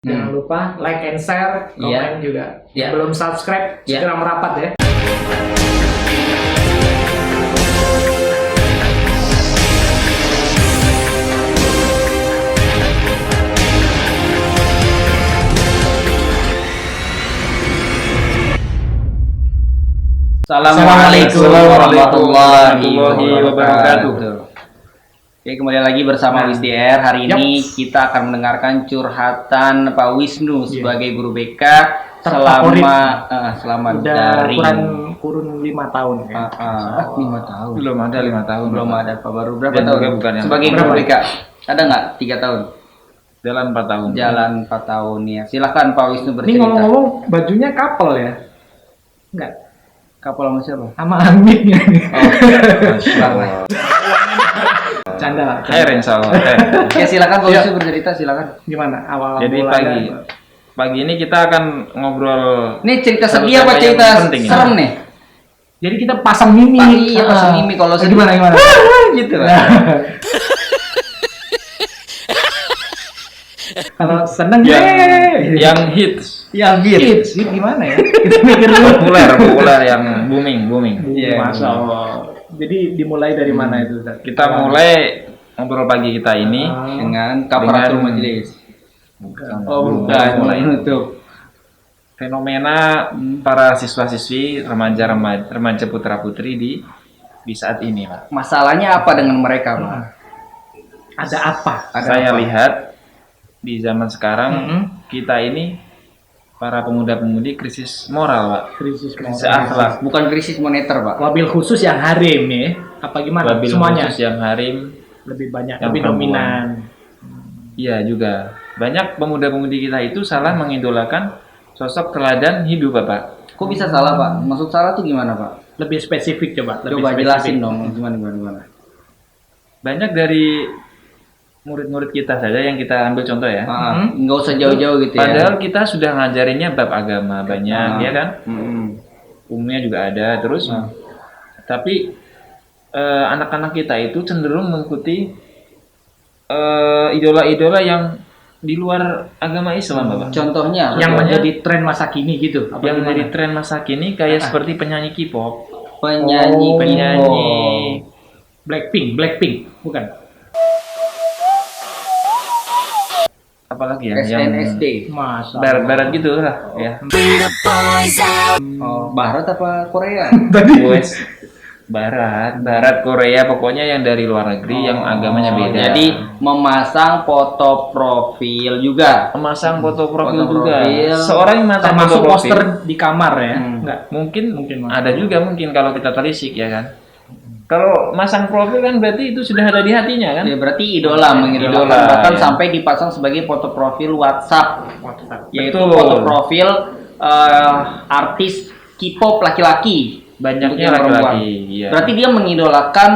Jangan lupa like and share, komen juga. Iya. Belum subscribe, Iya. segera merapat ya. Assalamualaikum warahmatullahi wabarakatuh. wabarakatuh. Oke, kembali lagi bersama WISDR. Hari Yup. ini kita akan mendengarkan curhatan Pak Wisnu sebagai guru BK Terfavorit. selama Udah dari kurun 5 tahun ya. 5 tahun. Belum ada 5 tahun. Belum ada Pak, baru berapa Dan tahun? juga bukan yang Sebagai guru berapa? BK ada nggak 3 tahun? Jalan 4 tahun. Jalan 4 tahun ya. Silahkan Pak Wisnu Ini bercerita. ngomong-ngomong bajunya couple ya? Enggak, Kapal sama siapa? sama Amitnya. Masya Allah. Canda. Insya Allah. Oke, silakan Pak Iya. Wisnu bercerita, silakan. Gimana awal Jadi mulanya? pagi ini kita akan ngobrol. Ini cerita Satu sedih apa tema yang cerita penting ini. serem nih? Jadi kita pasang mimi. Iya, pasang mimi. Kalau sedih gimana? gitu Nah. lah. Kalau seneng Yang hits, Ya, hits gimana ya? Kita mikir dulu. populer yang booming. Iya. Masya Allah. Jadi dimulai dari mana itu? Ustaz? Kita mulai ngobrol pagi kita ini Dengan kaparatul Dengan- majelis. Oh, Bukan, mulai mulai nutup. fenomena para siswa-siswi remaja putra-putri di saat ini, Pak. Masalahnya apa dengan mereka, Pak? Ada apa? Ada Saya apa? lihat di zaman sekarang Mm-mm. kita ini para pemuda-pemudi krisis moral, Pak. Krisis Krisis moral. akhlak. Bukan krisis moneter, Pak. Wabil khusus yang harim ya? Apa gimana? Wabil Semuanya khusus yang harim, lebih banyak, yang lebih perempuan. dominan. iya juga. Banyak pemuda-pemudi kita itu salah mengidolakan sosok teladan hidup, Bapak. Kok bisa salah, Pak? Maksud salah tuh gimana, Pak? Lebih spesifik coba. Lebih Coba spesifik. jelasin dong, gimana. Banyak dari murid-murid kita saja yang kita ambil contoh ya. Nggak usah jauh-jauh gitu ya. Padahal kita sudah ngajarinnya bab agama banyak, ya kan? Mm-mm. Umumnya juga ada terus. Tapi anak-anak kita itu cenderung mengikuti idola-idola yang di luar agama Islam, Bapak. Contohnya, Yang Contohnya- menjadi tren masa kini gitu. Apa Yang gimana? menjadi tren masa kini kayak seperti penyanyi K-pop, penyanyi, Oh, penyanyi Blackpink, bukan? apalagi ya yang SNSD. Masa. barat-barat gitu lah ya. Oh, Barat apa Korea? West barat Korea, pokoknya yang dari luar negeri yang agamanya beda. Jadi memasang foto profil juga. memasang foto profil Foto juga. profil. Seorang yang memasang Termasuk foto profil, poster di kamar ya? Enggak. mungkin Mungkin, ada juga mungkin kalau kita telisik ya kan. Kalau masang profil kan berarti itu sudah ada di hatinya kan. Ya berarti idola mengidolakan, Idola, bahkan ya. sampai dipasang sebagai foto profil WhatsApp, yaitu Betul. foto profil artis K-pop laki-laki. Banyaknya Untuk yang perempuan. laki-laki. Iya. Berarti dia mengidolakan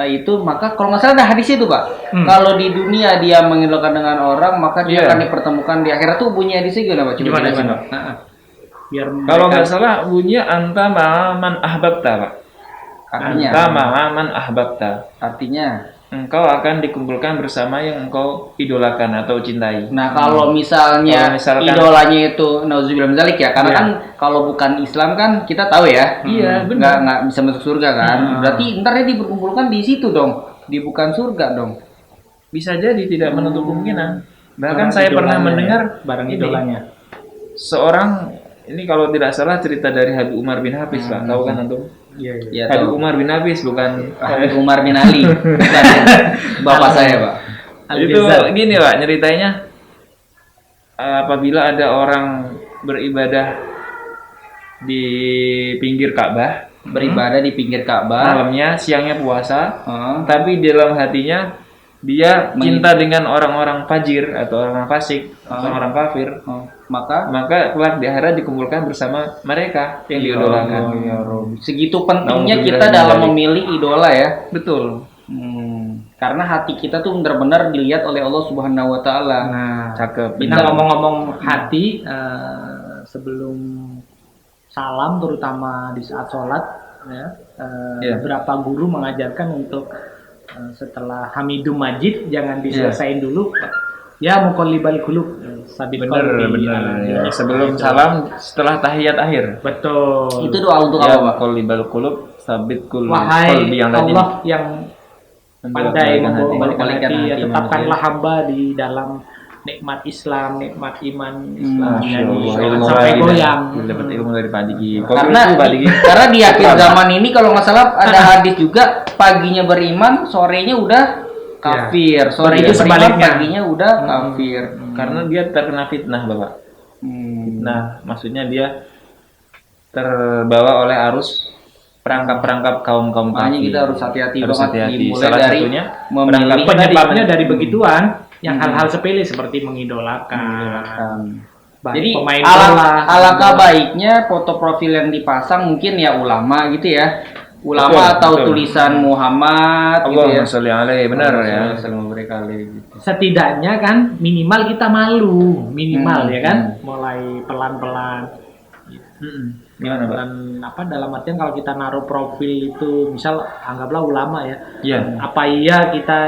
itu, maka kalau nggak salah ada hadis itu, Pak. Kalau di dunia dia mengidolakan dengan orang, maka dia Iya. akan dipertemukan di akhirat. Tuh bunyi hadisnya gimana, Pak? Coba Gimana? jelasin, Pak. Biar Kalau nggak mereka- salah bunyinya anta ma'aman ahbabta, Pak. Artinya, Anta ma'aman ahbabta. artinya. Engkau akan dikumpulkan bersama yang engkau idolakan atau cintai. Nah, kalau misalnya Kalau misalkan- idolanya itu nauzubillah min dzalik ya, karena Iya. kan kalau bukan Islam kan kita tahu ya. Iya, benar. Nggak bisa masuk surga kan. Berarti ntar dia diperkumpulkan di situ dong, di bukan surga dong. Bisa jadi tidak menutup kemungkinan. Bahkan Barang saya pernah idolanya mendengar ya, barang ini, idolanya. seorang ini kalau tidak salah cerita dari Habib Umar bin Hafiz, Pak. Tahu kan antum? Iya, iya. Ya Habib tahu. Umar bin Hafiz bukan Habib Umar bin Ali. Bukan ya? Bapak saya, Pak. itu gini, Pak, nyeritainnya apabila ada orang beribadah di pinggir Ka'bah, Beribadah di pinggir Ka'bah. malamnya, siangnya puasa, Heeh. tapi di dalam hatinya dia cinta dengan orang-orang fajir atau orang fasik atau orang kafir, Maka maka kelak di akhirat dikumpulkan bersama mereka yang diidolakan. segitu pentingnya Nauzubillah kita min dalam dzalik. memilih idola ya. Betul. Karena hati kita tuh benar-benar dilihat oleh Allah Subhanahu wa taala. Nah, Cakep. kita ngomong-ngomong hati, sebelum salam terutama di saat sholat ya, Iya. beberapa guru mengajarkan untuk setelah Hamidum Majid jangan diselesain dulu ya, muqallibal qulub, Sabit Bener, qalbi. bener. Ya. Sebelum salam, setelah tahiyat akhir. Betul. Itu doa untuk Ya, apa, Pak? qalbal qulub, sabit Wahai qalbi yang tadi. Allah yang pandai membolak-balikan Membolak-balikan hati, ya, hati tetapkanlah hamba di dalam nikmat Islam, nikmat iman Islam. Masya Jadi Allah, jangan ilmu sampai lagi goyang. dapat ilmu dari Pak Diki. Karena di akhir zaman ini kalau nggak salah ada hadis juga, paginya beriman, sorenya udah kafir. Sorenya Itu beriman, sebaliknya. paginya udah kafir. Karena dia terkena fitnah, Bapak. Fitnah, maksudnya dia terbawa oleh arus perangkap-perangkap kaum-kaum Makanya kafir. kita harus hati-hati Harus banget. hati-hati. Dimulai Salah dari satunya memilih Penyebabnya dari begituan, yang hal-hal sepele seperti mengidolakan. Baik Jadi pemain bola, alangkah baiknya foto profil yang dipasang mungkin ya ulama gitu ya. Ulama Betul, atau betul. tulisan Muhammad gitu ya. Allahumma sholli alaihi, benar ya. Gitu. setidaknya kan minimal kita malu, minimal ya kan, mulai pelan-pelan. Gimana, Pak? Dan apa dalam artian kalau kita naruh profil itu, misal anggaplah ulama ya, Iya. apa iya kita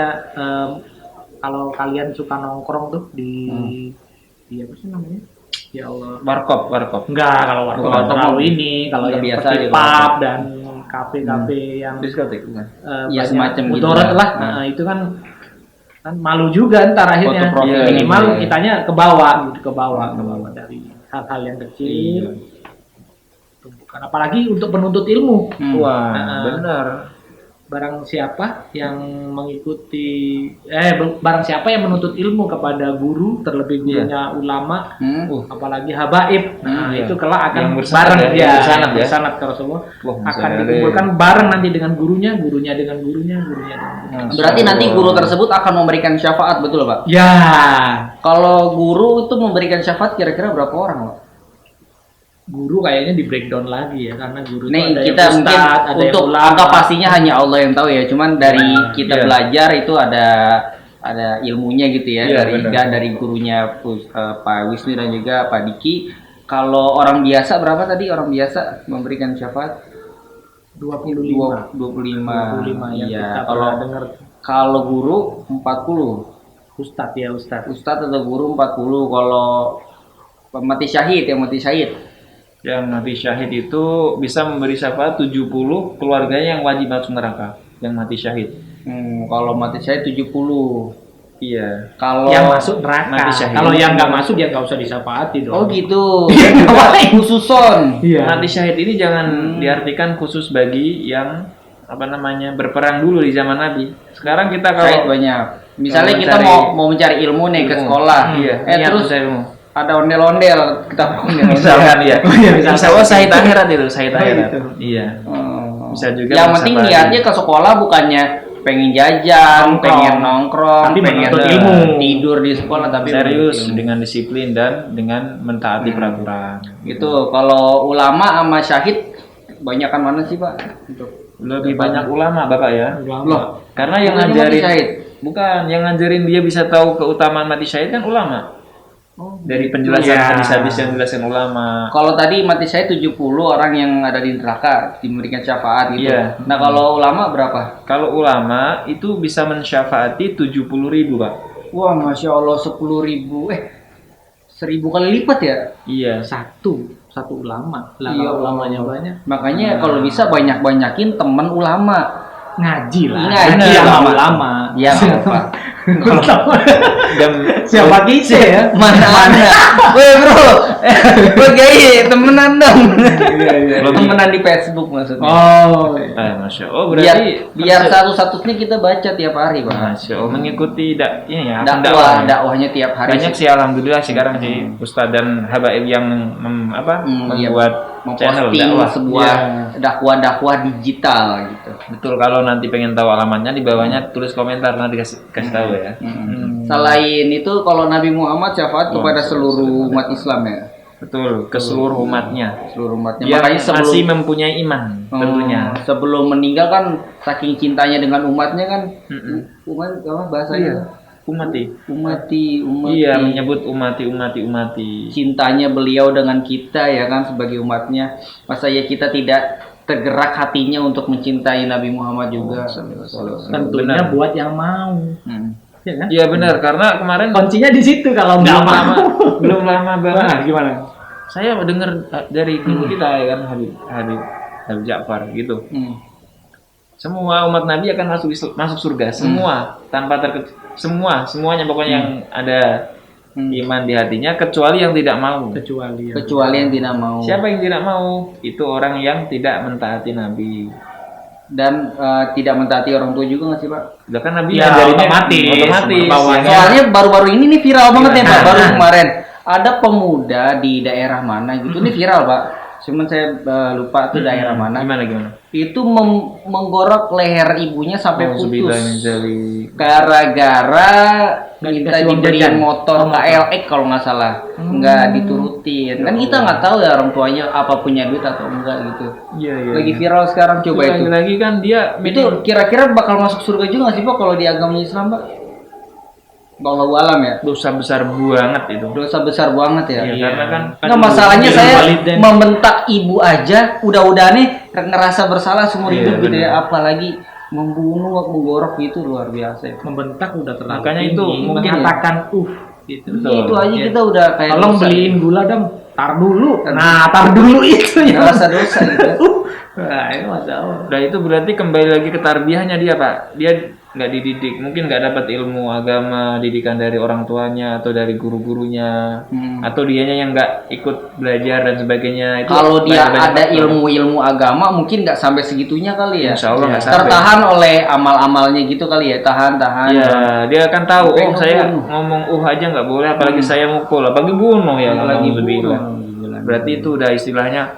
kalau kalian suka nongkrong tuh di apa sih namanya? Ya Allah. Warkop. Enggak, kalau warkop Warkop terlalu ini, kalau yang biasa seperti aja pub kalau dan kafe-kafe yang Diskotek bukan? Ya, banyak semacam gitu mudarat ya. lah. Nah, itu kan malu juga ntar akhirnya. Foto profil Minimal gitu ya. kitanya ke bawah gitu, ke bawah dari hal-hal yang kecil. Bukan apalagi untuk penuntut ilmu. Wah, Nah, benar. Barang siapa yang mengikuti barang siapa yang menuntut ilmu kepada guru, terlebih gurunya ulama, apalagi habaib. Nah, Iya. itu kelak akan Yang bersanad bareng ya, yang bersanad ya. bersanad ke Rasulullah. Wah, Akan misalnya dikumpulkan bareng nanti dengan gurunya dengan gurunya dengan gurunya. Berarti nanti guru tersebut akan memberikan syafaat, betul Pak? Ya, Kalau guru itu memberikan syafaat kira-kira berapa orang Pak? guru kayaknya di breakdown lagi ya, karena guru itu Nih ada kita yang mungkin ustad, ada yang untuk ulama. angka pastinya hanya Allah yang tahu ya. Cuman dari kita iya. belajar itu ada ilmunya gitu ya, Iya, dari benar. dari gurunya Pak Wisnu dan juga Pak Diki. Kalau orang biasa berapa tadi orang biasa memberikan syafaat? 25 25. yang Iya. kita Kalau pernah dengar kalau guru 40. ustadz ya ustadz. Ustadz atau guru 40. Kalau mati syahid Yang mati syahid itu bisa memberi syafaat 70 keluarganya yang wajib masuk neraka. Yang mati syahid. Kalau mati syahid 70. Iya. Kalau Yang masuk neraka. mati syahid. Kalau yang nggak masuk ya nggak usah disafaati dong. Oh gitu. Ngapain? Khususon. Iya. Mati syahid ini jangan diartikan khusus bagi yang berperang dulu di zaman Nabi. Sekarang kita Syahid kalau banyak. Misalnya kalau kita mencari mau mencari ilmu nih ke ilmu. sekolah. Iya, niat Terus mencari ilmu. ada ondel-ondel, kita ondel-ondel. Misalkan ya. misalkan. Insya Allah syahid akhirat itu, syahid akhirat. gitu. Iya. Bisa juga Yang penting bersafari. niatnya ke sekolah bukannya pengen jajan, Nongkrong. pengen nongkrong, Tapi pengen menuntut ilmu. tidur di sekolah tapi serius menuntut ilmu. dengan disiplin dan dengan mentaati peraturan. Gitu. Kalau ulama sama syahid banyakan mana sih Pak? Lebih banyak ulama Bapak ya. Loh, Karena yang bukannya mati ngajarin syahid? bukan, yang ngajarin dia bisa tahu keutamaan mati syahid kan ulama. Dari penjelasan Iya. hadis-hadis yang dijelaskan ulama. Kalau tadi mati syahid 70 orang yang ada di neraka diberikan syafaat gitu. Iya. Nah, kalau ulama berapa? Kalau ulama itu bisa mensyafaati 70.000 Pak. Wah, Masya Allah 10.000. 1.000 kali lipat ya? Iya. Satu ulama. Lah Iya, kalau ulamanya banyak. Makanya kalau bisa banyak-banyakin teman ulama. Ngaji lah. Ngaji sama ulama. ulama. Iya, apa? Dan Siapa kita ya? Mana Anda? Woi, Bro. Bro gay, temenan dong. Temenan di Facebook maksudnya. Oh. Masya Allah berarti Biar satu-satunya kita baca tiap hari, Pak. Masya Allah mengikuti ini ya Dakwahnya tiap hari. banyak sih alhamdulillah sekarang sih Ustadz dan habaib yang membuat channel memposting dakwah. sebuah dakwah digital gitu. Betul, kalau nanti pengen tahu alamatnya di bawahnya tulis komentar, nanti kasih tahu ya. Selain itu kalau Nabi Muhammad syafaat kepada seluruh umat Islam ya. Betul, ke seluruh umatnya. Seluruh umatnya. Yang Makanya masih mempunyai iman tentunya. Sebelum meninggal kan saking cintanya dengan umatnya kan umat apa bahasanya? Umati. Iya, menyebut umati. Cintanya beliau dengan kita ya kan sebagai umatnya. Masa ya kita tidak tergerak hatinya untuk mencintai Nabi Muhammad juga. Tentunya Benar. buat yang mau. Ya kan? Iya benar, karena kemarin Kuncinya di situ kalau nggak belum lama, mau. belum lama banget. Nah, gimana? Saya dengar dari guru kita ya kan Habib Ja'far gitu. Semua umat Nabi akan masuk surga, semua tanpa semuanya pokoknya yang ada iman di hatinya kecuali yang tidak mau. Kecuali yang tidak mau. Siapa yang tidak mau? Itu orang yang tidak mentaati Nabi. Dan tidak mentaati orang tua juga nggak sih Pak? Udah kan Nabi Ya, ngajarinnya otomatis. bawahnya. Soalnya baru-baru ini nih viral banget ya Pak. Nah. Baru kemarin ada pemuda di daerah mana gitu nih viral Pak. Cuman saya lupa tuh daerah mana. Gimana? Itu menggorok leher ibunya sampai putus. Dari Gara-gara Nggak minta dikasih uang dibeliin jajan. motor KLX kalau nggak salah, nggak diturutin. Kan kita nggak tahu ya orang tuanya apa punya duit atau enggak gitu. Iya. Lagi viral sekarang, coba itu. Lagi kan dia Itu kira-kira bakal masuk surga juga nggak sih Pak kalau di agama Islam Pak? Wallahu alam ya. dosa besar banget itu. Dosa besar banget ya. Iya, karena kan Nggak, masalahnya Ilmu saya walidain. membentak ibu aja udah nih ngerasa bersalah seumur Iya, hidup gitu ya, benar. apalagi membunuh, menggorok gitu luar biasa. Membentak udah terlalu Makanya tinggi. itu mungkin mengatakan gitu. Betul. Itu aja Iya. kita udah kayak Tolong dosa. beliin gula dong. Tar dulu. Nah, tar dulu itu ya. Ngerasa dosa gitu. Nah, itu masalah. udah itu berarti kembali lagi ke tarbiyahnya dia Pak. Dia nggak dididik, mungkin nggak dapat ilmu agama, didikan dari orang tuanya atau dari guru-gurunya, atau dianya yang nggak ikut belajar dan sebagainya. Itu Kalau dia banyak ada faktor. ilmu agama mungkin nggak sampai segitunya kali ya. Insya Allah nggak sampai. Tertahan oleh amal-amalnya gitu kali ya, tahan. Iya, dia akan tahu. Sampai Oh, saya ngebunuh. ngomong aja nggak boleh, apalagi saya mukul, apalagi bunuh ya. Apalagi Alhamdulillah. bunuh. Berarti itu udah istilahnya,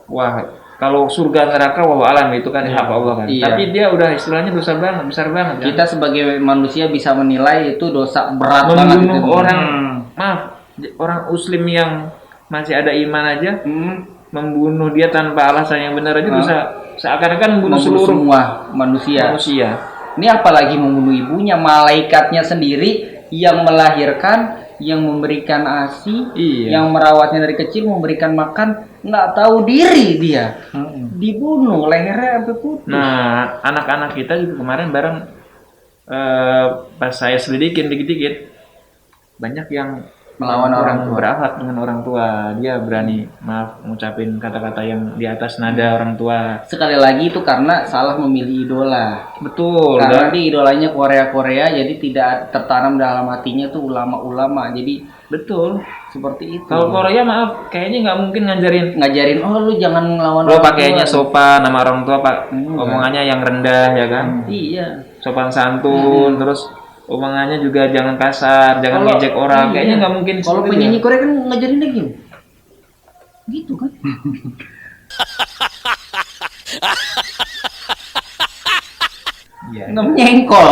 wah. Kalau surga neraka wah alam itu kan hak Allah kan. Iya. Tapi dia udah istilahnya dosa banget, besar banget kan. Kita sebagai manusia bisa menilai itu dosa berat banget Membunuh gitu. orang, maaf, orang muslim yang masih ada iman aja, membunuh dia tanpa alasan yang benar aja bisa seakan-akan membunuh seluruh semua manusia. Ini apalagi membunuh ibunya, malaikatnya sendiri yang melahirkan, yang memberikan ASI, Iya. yang merawatnya dari kecil, memberikan makan, nggak tahu diri dia, dibunuh, lehernya sampai putus. Nah, anak-anak kita juga kemarin bareng pas saya selidikin dikit-dikit, banyak yang Melawan orang tua. berakhlak dengan orang tua. Dia berani ngucapin kata-kata yang di atas nada orang tua. Sekali lagi itu karena salah memilih idola. Betul. Karena dia idolanya Korea, jadi tidak tertanam dalam hatinya tuh ulama-ulama. Jadi betul. seperti itu. Kalau Korea maaf, kayaknya nggak mungkin ngajarin, oh lu jangan ngelawan lo orang pakainya tua. sopan nama orang tua Pak, omongannya yang rendah ya kan, Iya. sopan santun, terus omongannya juga jangan kasar, jangan Kalau- ngejek orang, iya. kayaknya nggak mungkin. Kalau seperti penyanyi itu Korea kan ngajarinnya gini. Gitu kan. ya. Nyengkol.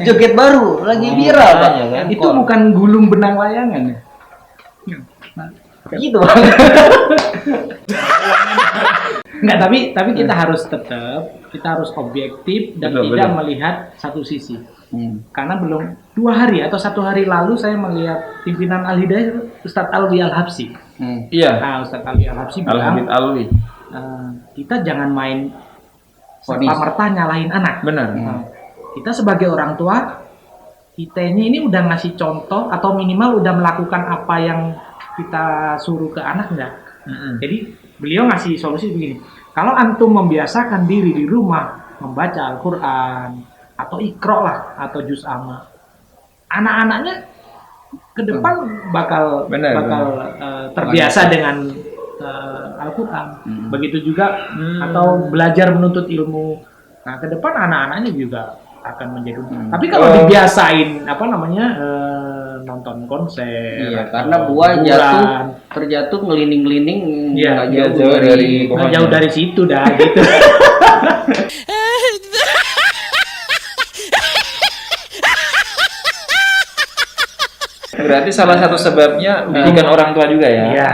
Joget baru lagi viral, Pak. makanya kan. Itu bukan gulung benang layangan ya? Gitu. Enggak, tapi kita harus kita harus objektif dan Betul, tidak betul. melihat satu sisi. Karena belum 2 hari atau 1 hari lalu saya melihat pimpinan Al-Hidayah Ustadz Alwi Al-Habsi. Iya. Nah, Ustadz Alwi Al-Habsi bilang, Alwi. kita jangan main Fonis. serta-merta nyalahin anak. Benar. Nah, kita sebagai orang tua, ini udah ngasih contoh atau minimal udah melakukan apa yang kita suruh ke anak enggak? Jadi beliau ngasih solusi begini. Kalau antum membiasakan diri di rumah membaca Al-Quran atau Iqra lah atau juz amma, anak-anaknya ke depan bakal terbiasa dengan Al-Quran. Begitu juga atau belajar menuntut ilmu. Nah, ke depan anak-anaknya juga akan menjadi. Tapi kalau dibiasain nonton konser, Iya, karena buah terjatuh ngelinding-ngelinding Iya, nggak jauh dari nggak jauh dari situ dah gitu. Berarti salah satu sebabnya didikan orang tua juga ya. Iya.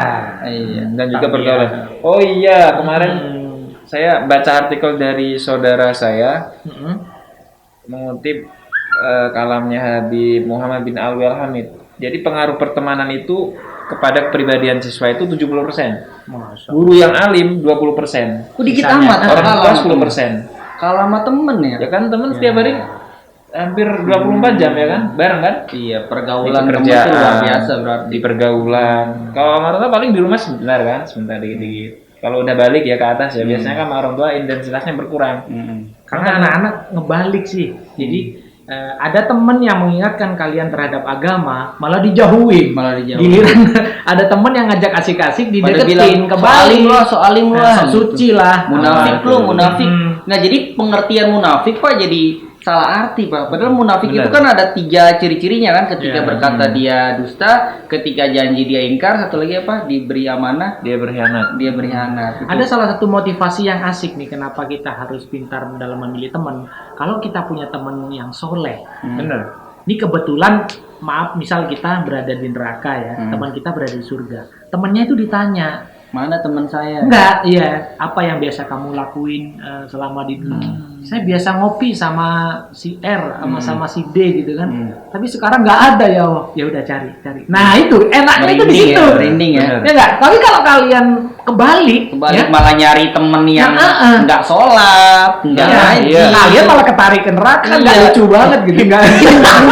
Dan juga Tapi pergaulan. ya. Oh iya, kemarin saya baca artikel dari saudara saya mengutip kalamnya Habib Muhammad bin Alwi Al-Hamid. Jadi pengaruh pertemanan itu kepada kepribadian siswa itu 70%. Masa. Guru yang alim 20%. Dikit Sisanya, amat Orang tua kalau 10%. kalau sama temen ya. Ya kan teman setiap hari hampir 24 jam ya kan, bareng kan? Iya, Di pergaulan kamu pekerjaan, itu luar biasa berarti. di pergaulan. Kalau sama orang tua paling di rumah sebentar kan, sebentar dikit-dikit. Kalau udah balik ya ke atas ya, biasanya kan sama orang tua intensitasnya berkurang. Karena anak-anak ngebalik sih. Jadi ada temen yang mengingatkan kalian terhadap agama, malah dijauhin. Malah dijauhin. Giliran ada temen yang ngajak asik-asik Pada bilang dideketin, kebalik. soalim lah, Sok suci lah. munafik Apa lu, itu? munafik. Hmm. Nah, jadi pengertian munafik Pak jadi salah arti Pak. Padahal munafik Benar. itu kan ada 3 ciri-cirinya kan, ketika Ya. berkata dia dusta, ketika janji dia ingkar, satu lagi apa? Diberi amanah, Dia berkhianat. dia berkhianat. Itu. Ada salah satu motivasi yang asik nih, kenapa kita harus pintar dalam memilih teman. Kalau kita punya teman yang soleh, Bener. ini kebetulan, maaf, misal kita berada di neraka ya, teman kita berada di surga. Temannya itu ditanya, Mana teman saya? enggak, iya, apa yang biasa kamu lakuin selama di dunia? Saya biasa ngopi sama si R, sama si D gitu kan. Tapi sekarang nggak ada ya, Allah. Ya udah cari. Nah itu enaknya itu di Merinding situ. ya, merinding ya. Bener. Ya enggak. Tapi kalau kalian kebalik, Kebalik ya, malah nyari temen yang Nah, nggak sholat, nggak ya, ngaji. iya. kalian malah ketarik ke neraka, nggak Iya. lucu banget gitu nggak?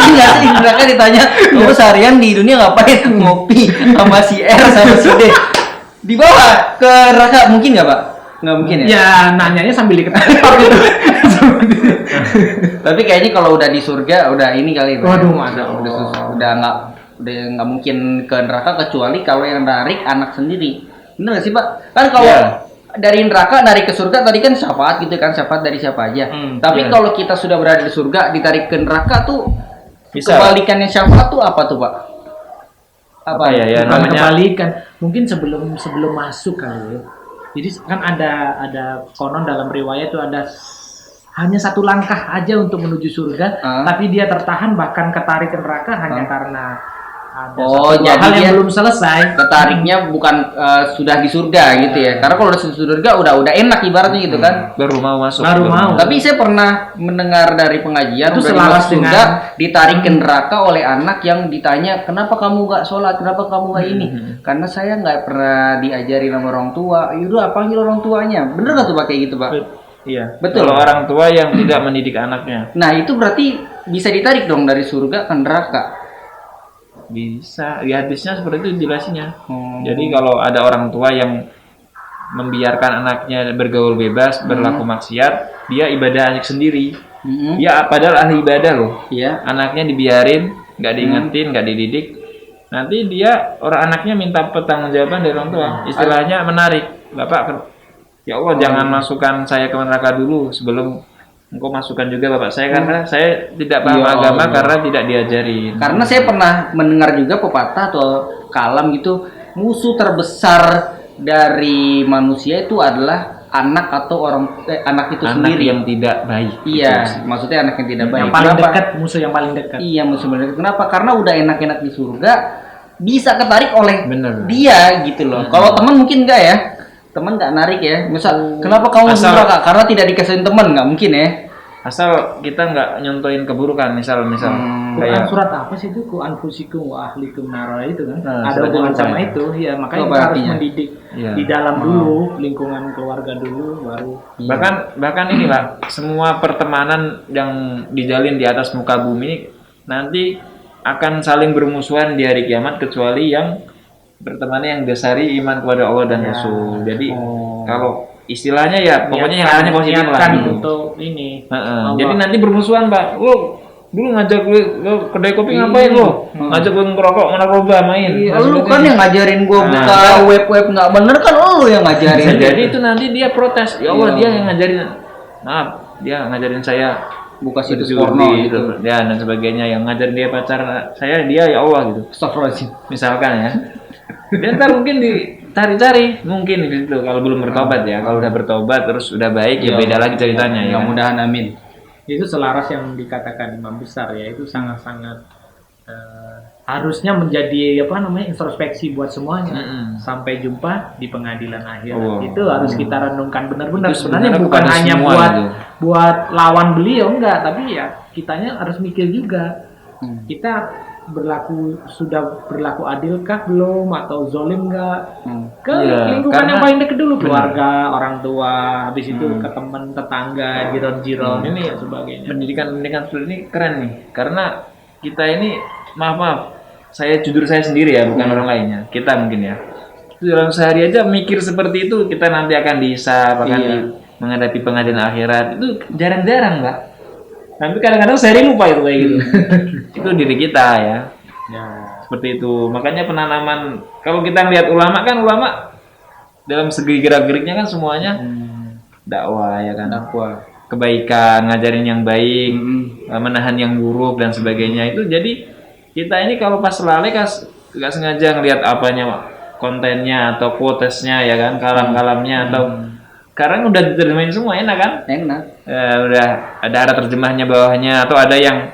Iya sih, mereka ditanya, kamu seharian di dunia ngapain? Ngopi sama si R sama si D. Dibawa ke neraka mungkin nggak Pak? Nggak mungkin ya? Ya nanyanya sambil diketarik gitu. Tapi kayaknya kalau udah di surga udah ini kali. Pak. Waduh, Masya udah Allah. susah, udah nggak mungkin ke neraka kecuali kalau yang narik anak sendiri. Bener nggak sih Pak? Kan kalau Iya. dari neraka narik ke surga tadi kan syafaat gitu kan, syafaat dari siapa aja. Tapi iya. kalau kita sudah berada di surga ditarik ke neraka tuh Bisa. kebalikannya syafaat tuh apa tuh Pak? Apa ya, ya Bukan namanya kebalikan, mungkin sebelum masuk kali ya. Jadi kan ada konon dalam riwayat itu ada hanya satu langkah aja untuk menuju surga, tapi dia tertahan bahkan ketarik ke neraka hanya karena ada Oh, satu jadi hal yang dia belum selesai. ketariknya bukan sudah di surga gitu ya. Karena kalau udah di surga udah enak ibaratnya gitu kan. baru mau masuk. Baru mau. Tapi saya pernah mendengar dari pengajian Itu udah selaras masuk surga dengan- ditarik ke neraka oleh anak yang ditanya kenapa kamu nggak sholat, kenapa kamu nggak ini? Karena saya nggak pernah diajari sama orang tua. Yaudah panggil orang tuanya. Bener nggak tuh Pak kayak gitu Pak? Iya. Betul. Kalau orang tua yang tidak mendidik anaknya, Nah itu berarti bisa ditarik dong dari surga ke neraka. bisa. Di hadisnya seperti itu jelasinnya. Hmm. Jadi kalau ada orang tua yang membiarkan anaknya bergaul bebas, berlaku maksiat, dia ibadah anak sendiri. Mm-mm. Ya padahal ahli ibadah loh. Iya. Anaknya dibiarin, nggak diingetin, nggak dididik. Nanti dia anaknya minta pertanggungjawaban dari orang tua. Istilahnya menarik. Bapak, ya Allah jangan masukkan saya ke neraka dulu sebelum engkau masukkan juga bapak saya karena saya tidak paham Ya agama Allah. karena tidak diajarin. Karena saya pernah mendengar juga pepatah atau kalam gitu, musuh terbesar dari manusia itu adalah anak atau anak itu Anak sendiri. yang tidak baik. Iya, Gitu. maksudnya anak yang tidak baik. Yang paling Kenapa? dekat, musuh yang paling dekat. Iya, musuh paling dekat. Kenapa? Karena udah enak-enak di surga, bisa ketarik oleh Bener. dia gitu loh. Kalau teman mungkin enggak ya. Teman nggak narik ya. Misal, kenapa kamu Asal- neraka? Karena tidak dikasihin teman, nggak mungkin ya. Asal kita nggak nyontoin keburukan, misal Quran kayak surat apa sih itu? Ku anfusikum wa ahlikum nara itu kan. Nah, Ada suratnya hubungan lupa sama ya. itu. Ya, makanya Apa kita harus artinya? mendidik Iya. di dalam dulu, lingkungan keluarga dulu baru. bahkan ini Pak, semua pertemanan yang dijalin di atas muka bumi nanti akan saling bermusuhan di hari kiamat kecuali yang berteman yang dasari iman kepada Allah dan Rasul. Jadi kalau istilahnya ya pokoknya yang namanya positif lah. niatkan untuk ini. Heeh. Jadi nanti bermusuhan Pak. Lo dulu ngajak lo kedai kopi ngapain lo? Ngajak gue ngerokok, narkoba main. Iya, lu kan yang ngajarin gua Nah, buka web-web nggak bener kan lu yang ngajarin. Bisa jadi itu nanti dia protes. Ya Allah Iya. dia yang ngajarin. Maaf, dia ngajarin saya Buka situs berjudi, porno gitu. ya dan sebagainya. Yang ngajarin dia pacar saya dia ya Allah gitu. Astagfirullahaladzim. Misalkan ya. Dia ntar mungkin dicari-cari mungkin gitu kalau belum bertobat ya. Kalau udah bertobat terus udah baik ya Iya. beda lagi ceritanya ya. Mudah-mudahan amin. Itu selaras yang dikatakan imam besar ya, itu sangat-sangat harusnya menjadi introspeksi buat semuanya. Sampai jumpa di pengadilan akhirat. Oh. Itu harus kita renungkan benar-benar. Itu Sebenarnya sebenarnya bukan kepada hanya semua gitu. buat lawan beliau enggak, tapi ya kitanya harus mikir juga. Kita sudah berlaku adilkah belum atau zolim enggak? ke lingkungan yang paling dekat dulu, keluarga, orang tua, habis itu ke teman, tetangga, jiron-jiron, ini dan sebagainya. Pendidikan seperti ini keren nih, karena kita ini maaf, saya sendiri ya, bukan orang lainnya, kita mungkin ya. Dalam sehari aja mikir seperti itu, kita nanti akan dihisab, menghadapi pengadilan akhirat, itu jarang-jarang, Mbak. Tapi kadang-kadang sehari lupa itu kayak gitu. Itu diri kita ya. Seperti itu. Makanya penanaman, kalau kita lihat ulama dalam segi gerak-geriknya kan semuanya dakwah ya kan. Dakwah. Kebaikan, ngajarin yang baik, menahan yang buruk dan sebagainya. Itu jadi kita ini kalau pas lalai nggak sengaja ngelihat apanya, kontennya atau quotesnya ya kan, kalam-kalamnya atau sekarang udah diterjemahin semua, enak kan? Enak. Udah ada terjemahnya bawahnya, atau ada yang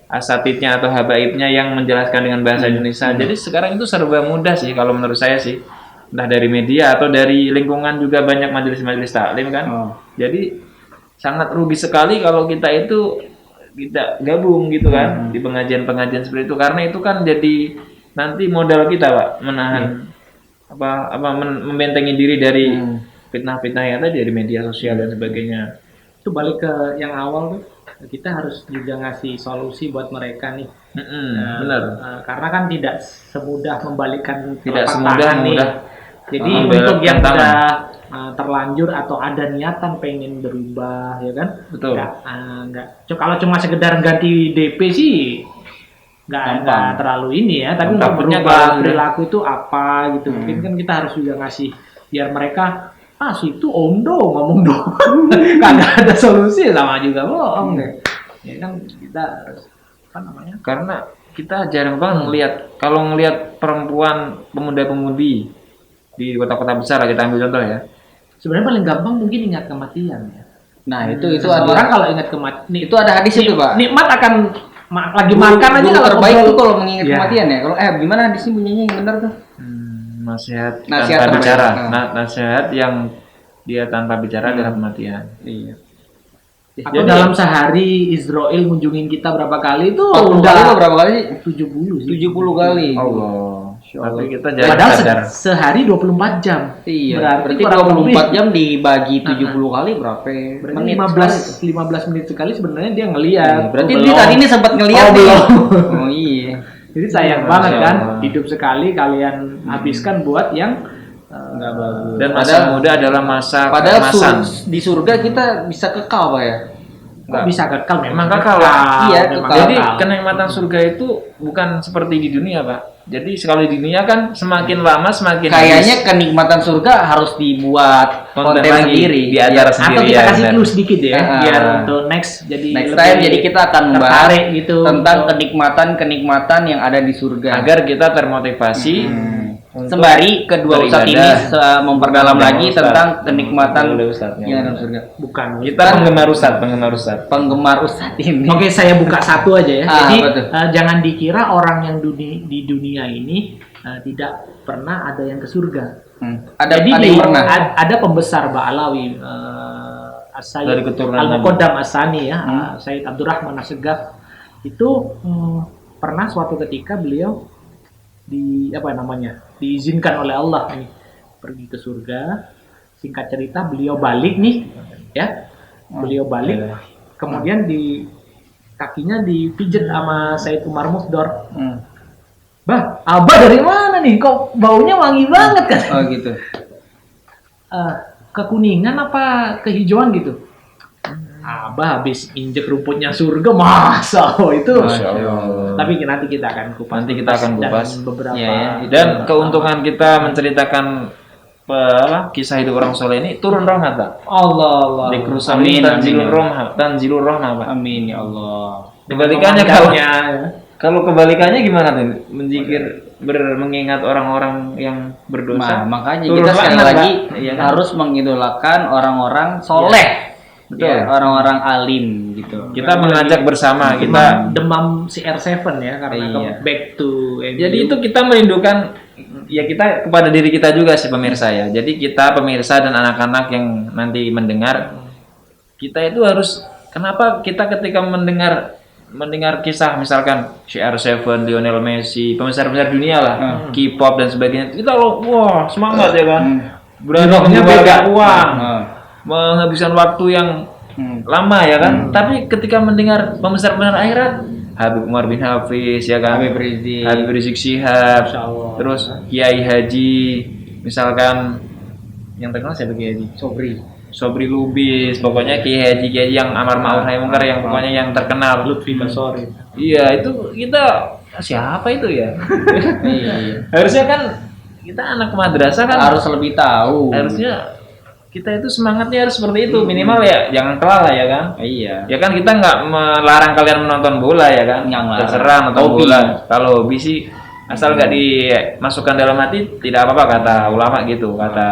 asatidnya atau habaibnya yang menjelaskan dengan bahasa Indonesia. Jadi sekarang itu serba mudah sih kalau menurut saya sih. Entah dari media atau dari lingkungan juga banyak majelis-majelis taklim kan. Jadi sangat rugi sekali kalau kita gabung gitu kan di pengajian-pengajian seperti itu, karena itu kan jadi nanti modal kita, Pak, menahan membentengi diri dari fitnah-fitnah yang tadi dari media sosial dan sebagainya. Itu balik ke yang awal tuh, kita harus juga ngasih solusi buat mereka nih. Benar. Karena kan tidak semudah membalikkan Tidak telapak semudah tangan nih. Jadi membelokkan untuk yang tangan. udah terlanjur atau ada niatan pengen berubah, ya kan? Betul. Nggak. Kalau cuma sekedar ganti DP sih nggak terlalu ini ya. Tapi untuk berubah perilaku itu apa gitu. Mungkin kan kita harus juga ngasih biar mereka situ omdo ngomong doang, kagak ada solusi, sama juga bohong deh. Ya kan kita harus Karena kita jarang banget ngelihat perempuan pemuda-pemudi di kota-kota besar, kita ambil contoh ya. Sebenarnya paling gampang mungkin ingat kematian ya. Nah, itu ada orang kalau ingat kematian itu ada hadis itu, Pak. Nikmat akan lagi makan aja kalau terbaik itu kalau mengingat kematian ya. Kalau gimana hadisnya bunyinya yang benar tuh? Nasihat tanpa bicara. Nasihat yang dia tanpa bicara adalah kematian. Iya. Atau dalam sehari Israel ngunjungin kita berapa kali itu? 40 kali atau berapa kali sih? 70 sih. 70 kali. Allah. Tapi kita jarang padahal sadar. Sehari 24 jam. Iya. Berarti 24 jam dibagi 70 kali berapa menit? 15 menit sekali sebenarnya dia ngelihat. Berarti dia tadi ini sempat ngelihat belum. Oh iya. Jadi sayang banget kan, hidup sekali kalian habiskan buat yang nggak bagus. Dan masa muda adalah masa padahal keemasan. di surga kita bisa kekal, Pak ya. Kok bisa kekal? Memang kekal lah. Iya, Jadi kenikmatan surga itu bukan seperti di dunia, Pak. Jadi sekali di dunia kan semakin lama semakin kayaknya kenikmatan surga harus dibuat konten sendiri di acara sendiri. Atau kita kasih clue sedikit ya, biar untuk next time jadi kita akan membahas gitu tentang kenikmatan yang ada di surga agar kita termotivasi sembari kedua ustadz ini memperdalam lagi tentang kenikmatan yang ada di surga. Bukan, kita penggemar ustadz ini. Oke, saya buka satu aja ya. Jadi jangan dikira orang yang di dunia ini tidak pernah ada yang ke surga. Ada pembesar Ba'alawi dari keturunan Al-Muqaddam As-Sani ya, Sayyid Abdurrahman As-Segaf itu pernah suatu ketika beliau diizinkan oleh Allah nih pergi ke surga. Singkat cerita beliau balik nih ya. Beliau balik kemudian di kakinya dipijet sama Said Umar Musdor. Bah, Abah dari mana nih? Kok baunya wangi banget kan? Oh gitu. Kekuningan apa kehijauan gitu? Abah habis injek rumputnya surga, masa itu. Tapi nanti kita akan kupas. Beberapa. Dan keuntungan kita menceritakan kisah hidup orang soleh ini turun rahmat, Pak. Allah. Amin. Tanzilur rahmat, Pak. Amin ya Allah. Kebalikannya kalau kebalikannya gimana tuh? Mengingat orang-orang yang berdosa. Makanya kita sekali lagi harus mengidolakan orang-orang soleh. Betul. Ya, orang-orang alim gitu. Kita mengajak bersama, kita demam CR7 ya karena back to MU. Jadi itu kita merindukan ya kita kepada diri kita juga sih pemirsa ya. Jadi kita pemirsa dan anak-anak yang nanti mendengar, kita itu harus kenapa kita ketika mendengar mendengar kisah misalkan CR7, Lionel Messi, pembesar-pembesar dunia lah, K-pop dan sebagainya, kita loh, wah semangat ya kan, berani mengeluarkan uang, menghabiskan waktu yang lama ya kan. Tapi ketika mendengar pembesar-pembesar akhirat, Habib Umar bin Hafiz ya kan, Habib Rizik Syihab, terus Kiai Haji, misalkan yang terkenal siapa Kiai Haji? Sobri Lubis, pokoknya Kiai Haji yang amar ma'ruf nahi munkar, yang pokoknya yang terkenal. Lutfi Basori. Iya, itu kita siapa itu ya? Harusnya kan kita anak madrasah kan harus lebih tahu. Harusnya kita itu semangatnya harus seperti itu, minimal ya jangan kalah ya kan. Iya. Ya kan kita nggak melarang kalian menonton bola ya kan. Nggak melarang. Terserah nonton Hobi. bola. Kalau hobi sih asal nggak dimasukkan dalam hati tidak apa-apa, kata ulama gitu, kata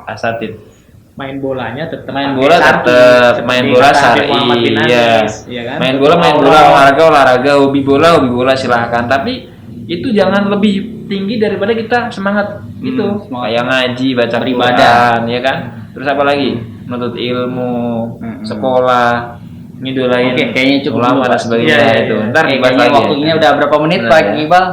asatid. Main bolanya tetap Main bola tetap main bola syar'i, iya. kan? Main bola olahraga, hobi bola silahkan. Tapi itu jangan lebih tinggi daripada kita semangat gitu. Kayak ngaji, baca Quran, ya kan. Terus apa lagi? Menuntut ilmu, sekolah, ngidolain. Oke, kayaknya cukup ulama dan sebagainya itu. Ntar dibahas kayaknya lagi. waktunya udah berapa menit Pak Iqbal?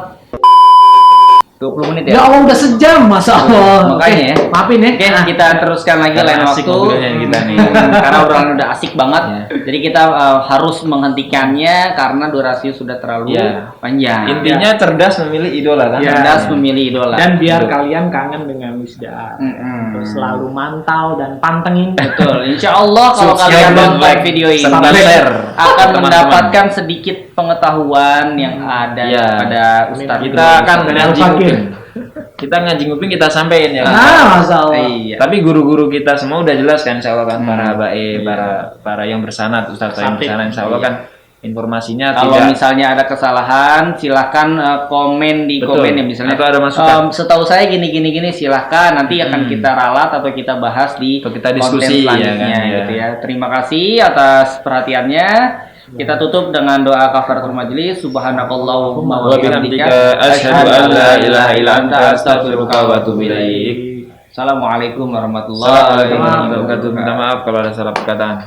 20 menit Ya ya? Allah udah sejam, Masya Allah. Makanya ya. Maafin ya. Oke, kita teruskan lagi lain Asik waktu. ngobrolnya kita nih. Karena obrolan udah asik banget. Jadi kita harus menghentikannya karena durasinya sudah terlalu panjang. Intinya cerdas memilih idola kan. Cerdas memilih idola. Dan biar kalian kangen dengan Wisda. Terus selalu mantau dan pantengin. Betul. Insya Allah kalau Subscribe kalian dan nonton like, video ini serta share akan teman-teman. mendapatkan sedikit pengetahuan yang ada pada Ustadz. Kita akan ngaji nguping. Kita ngaji nguping kita sampein ya. Nah, Masya Allah. Iya. Tapi guru-guru kita semua udah jelas kan, insya Allah kan, para habaib, para yang bersanad, ustaz yang bersanad, insya Allah kan informasinya Kalau tidak. misalnya ada kesalahan, silahkan komen di Betul. komen ya misalnya. Atau ada masukan. Setahu saya gini, silahkan nanti akan kita ralat atau kita bahas di Atau kita diskusi, konten ya selanjutnya kan, gitu ya. Terima kasih atas perhatiannya. Kita tutup dengan doa kafaratul majelis. Subhanakallahumma wa bihamdika asyhadu an la ilaha illa anta astaghfiruka wa atubu ilaik. Assalamualaikum warahmatullahi Assalamualaikum warahmatullahi wabarakatuh. wabarakatuh. Minta maaf kalau ada salah perkataan.